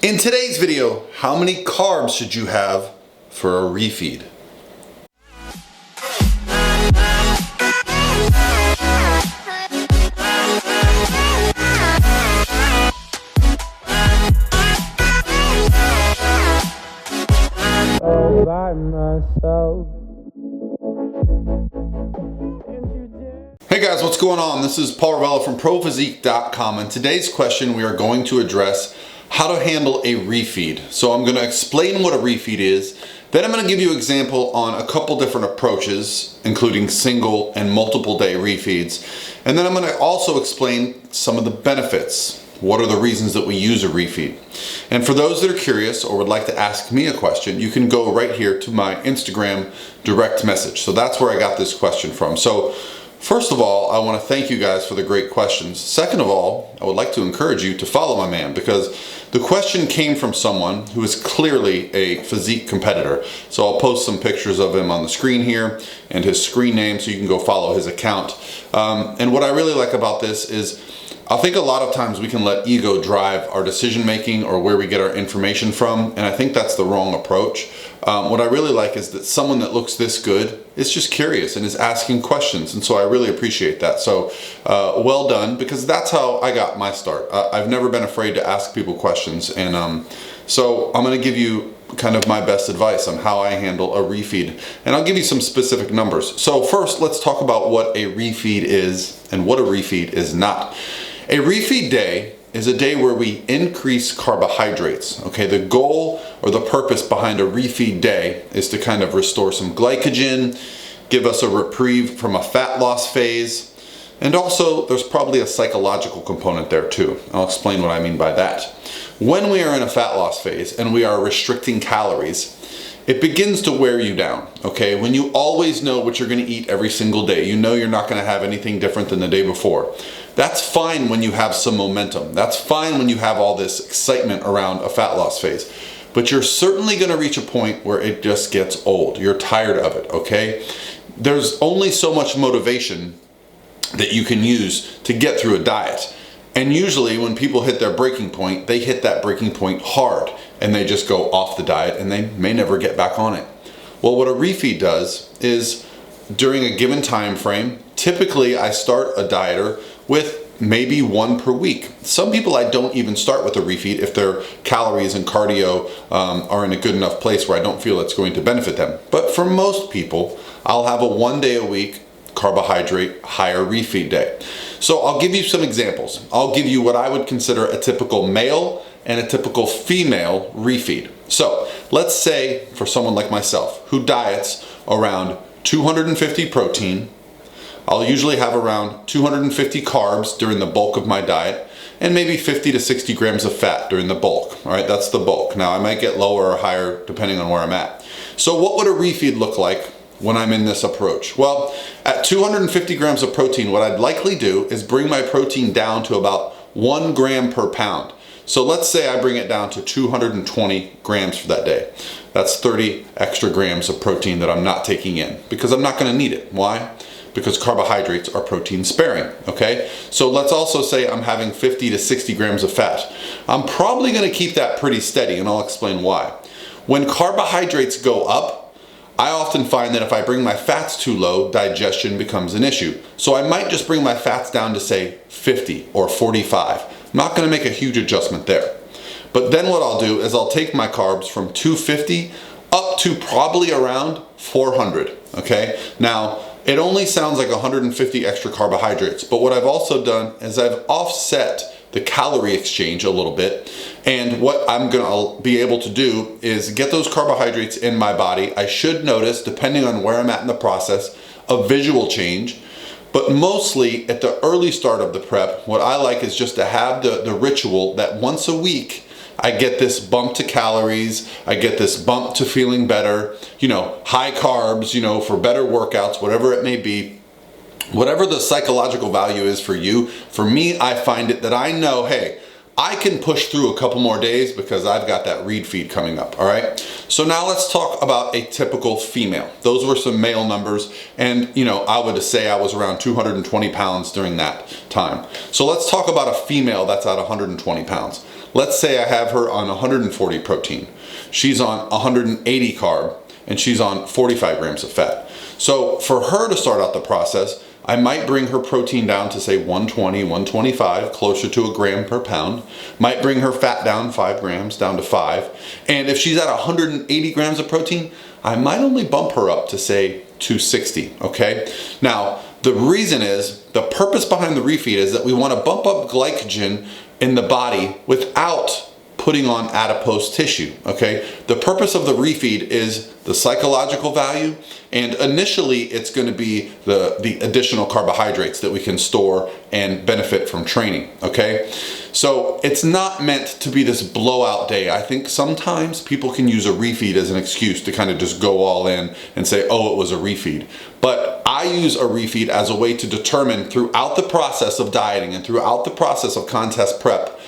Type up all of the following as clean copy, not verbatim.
In today's video, how many carbs should you have for a refeed? All by myself. Hey guys, what's going on? This is Paul Ravella from ProPhysique.com, and today's question we are going to address how to handle a refeed. So I'm going to explain what a refeed is, then I'm going to give you an example on a couple different approaches, including single and multiple day refeeds, and then I'm going to also explain some of the benefits. What are the reasons that we use a refeed? And for those that are curious or would like to ask me a question, you can go right here to my Instagram direct message. So that's where I got this question from. So first of all, I want to thank you guys for the great questions. Second of all, I would like to encourage you to follow my man, because the question came from someone who is clearly a physique competitor. So I'll post some pictures of him on the screen here and his screen name so you can go follow his account. And what I really like about this is I think a lot of times we can let ego drive our decision making or where we get our information from, and I think that's the wrong approach. What I really like is that someone that looks this good is just curious and is asking questions, and so I really appreciate that. So well done, because that's how I got my start. I've never been afraid to ask people questions, and so I'm going to give you kind of my best advice on how I handle a refeed, and I'll give you some specific numbers. So first, let's talk about what a refeed is and what a refeed is not. A refeed day is a day where we increase carbohydrates. Okay, the goal or the purpose behind a refeed day is to kind of restore some glycogen, give us a reprieve from a fat loss phase, and also there's probably a psychological component there too. I'll explain what I mean by that. When we are in a fat loss phase and we are restricting calories, it begins to wear you down, okay? When you always know what you're gonna eat every single day, you know you're not gonna have anything different than the day before. That's fine when you have some momentum. That's fine when you have all this excitement around a fat loss phase. But you're certainly gonna reach a point where it just gets old. You're tired of it, okay? There's only so much motivation that you can use to get through a diet. And usually when people hit their breaking point, they hit that breaking point hard and they just go off the diet and they may never get back on it. Well, what a refeed does is during a given time frame, typically I start a dieter with maybe one per week. Some people I don't even start with a refeed if their calories and cardio are in a good enough place where I don't feel it's going to benefit them. But for most people, I'll have a 1 day a week carbohydrate higher refeed day. So I'll give you some examples. I'll give you what I would consider a typical male and a typical female refeed. So let's say for someone like myself who diets around 250 protein, I'll usually have around 250 carbs during the bulk of my diet and maybe 50 to 60 grams of fat during the bulk. All right, that's the bulk. Now I might get lower or higher depending on where I'm at. So what would a refeed look like when I'm in this approach? Well, at 250 grams of protein, what I'd likely do is bring my protein down to about 1 gram per pound. So let's say I bring it down to 220 grams for that day. That's 30 extra grams of protein that I'm not taking in because I'm not going to need it. Why? Because carbohydrates are protein sparing, okay? So let's also say I'm having 50 to 60 grams of fat. I'm probably going to keep that pretty steady, and I'll explain why. When carbohydrates go up, I often find that if I bring my fats too low, digestion becomes an issue. So I might just bring my fats down to say 50 or 45. I'm not gonna make a huge adjustment there. But then what I'll do is I'll take my carbs from 250 up to probably around 400, okay? Now, it only sounds like 150 extra carbohydrates, but what I've also done is I've offset the calorie exchange a little bit, and what I'm gonna be able to do is get those carbohydrates in my body. I should notice, depending on where I'm at in the process, a visual change, but mostly at the early start of the prep, what I like is just to have the ritual that once a week I get this bump to calories, I get this bump to feeling better, you know, high carbs, you know, for better workouts, whatever it may be. Whatever the psychological value is for you, for me, I find it that I know, hey, I can push through a couple more days because I've got that refeed coming up, all right? So now let's talk about a typical female. Those were some male numbers, and you know, I would say I was around 220 pounds during that time. So let's talk about a female that's at 120 pounds. let's say I have her on 140 protein. She's on 180 carb, and she's on 45 grams of fat. So for her to start out the process, I might bring her protein down to say 120, 125, closer to a gram per pound. Might bring her fat down 5 grams, down to 5. And if she's at 180 grams of protein, I might only bump her up to say 260, okay? Now, the reason is, the purpose behind the refeed is that we want to bump up glycogen in the body without putting on adipose tissue, okay? The purpose of the refeed is the psychological value, and initially it's going to be the additional carbohydrates that we can store and benefit from training, okay? So it's not meant to be this blowout day. I think sometimes people can use a refeed as an excuse to kind of just go all in and say, oh, it was a refeed. But I use a refeed as a way to determine throughout the process of dieting and throughout the process of contest prep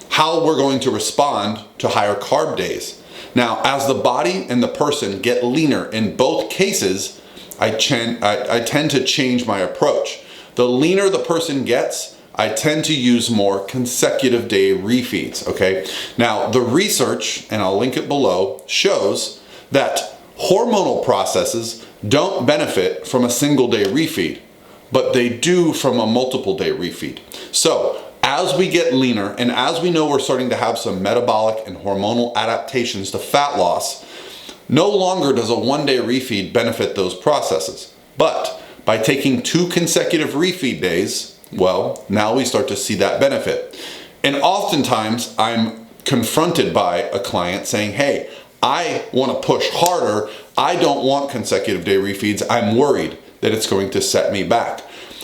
how we're going to respond to higher carb days. Now, as the body and the person get leaner in both cases, I tend to change my approach. The leaner the person gets, I tend to use more consecutive day refeeds, okay? Now, the research, and I'll link it below, shows that hormonal processes don't benefit from a single day refeed, but they do from a multiple day refeed. So, as we get leaner, and as we know we're starting to have some metabolic and hormonal adaptations to fat loss, no longer does a one-day refeed benefit those processes. But by taking 2 consecutive refeed days, well, now we start to see that benefit. And oftentimes I'm confronted by a client saying, hey, I want to push harder. I don't want consecutive day refeeds. I'm worried that it's going to set me back.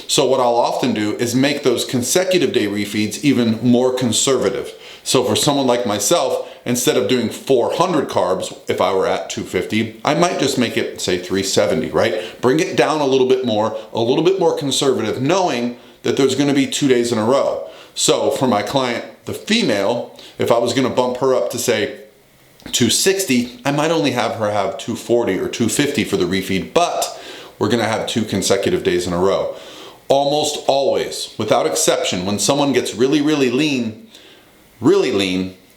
So what I'll often do is make those consecutive day refeeds even more conservative. So for someone like myself, instead of doing 400 carbs, if I were at 250, I might just make it, say, 370, right? Bring it down a little bit more conservative, knowing that there's gonna be 2 days in a row. So for my client, the female, if I was gonna bump her up to, say, 260, I might only have her have 240 or 250 for the refeed, but we're gonna have 2 consecutive days in a row. Almost always, without exception, when someone gets really lean,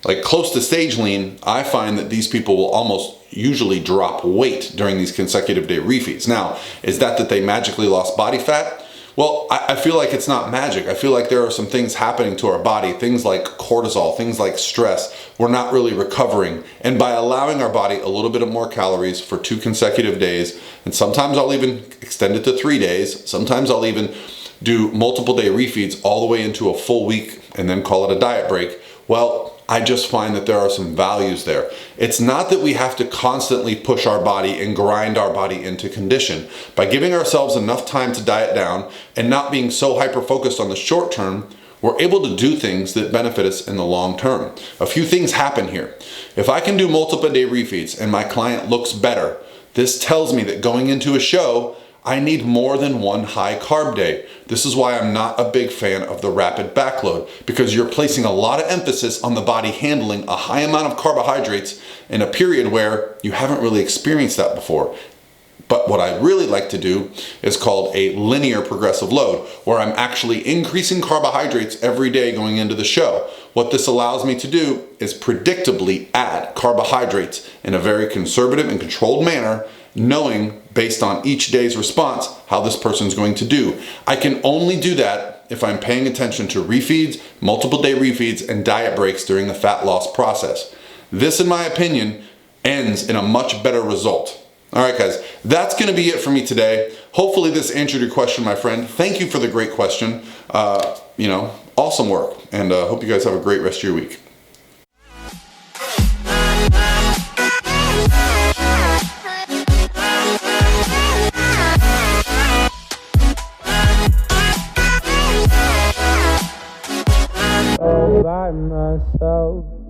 like close to stage lean, I find that these people will almost usually drop weight during these consecutive day refeeds. Now, is that they magically lost body fat? Well, I feel like it's not magic. I feel like there are some things happening to our body, things like cortisol, things like stress. We're not really recovering. And by allowing our body a little bit of more calories for 2 consecutive days, and sometimes I'll even extend it to 3 days, sometimes I'll even do multiple day refeeds all the way into a full week and then call it a diet break. Well, I just find that there are some values there. It's not that we have to constantly push our body and grind our body into condition. By giving ourselves enough time to diet down and not being so hyper-focused on the short term, we're able to do things that benefit us in the long term. A few things happen here. If I can do multiple day refeeds and my client looks better, this tells me that going into a show, I need more than 1 high carb day. This is why I'm not a big fan of the rapid backload, because you're placing a lot of emphasis on the body handling a high amount of carbohydrates in a period where you haven't really experienced that before. But what I really like to do is called a linear progressive load, where I'm actually increasing carbohydrates every day going into the show. What this allows me to do is predictably add carbohydrates in a very conservative and controlled manner, knowing based on each day's response how this person's going to do. I can only do that if I'm paying attention to refeeds, multiple day refeeds, and diet breaks during the fat loss process. This, in my opinion, ends in a much better result. All right, guys, that's gonna be it for me today. Hopefully this answered your question, my friend. Thank you for the great question. Awesome work, and hope you guys have a great rest of your week. All by myself.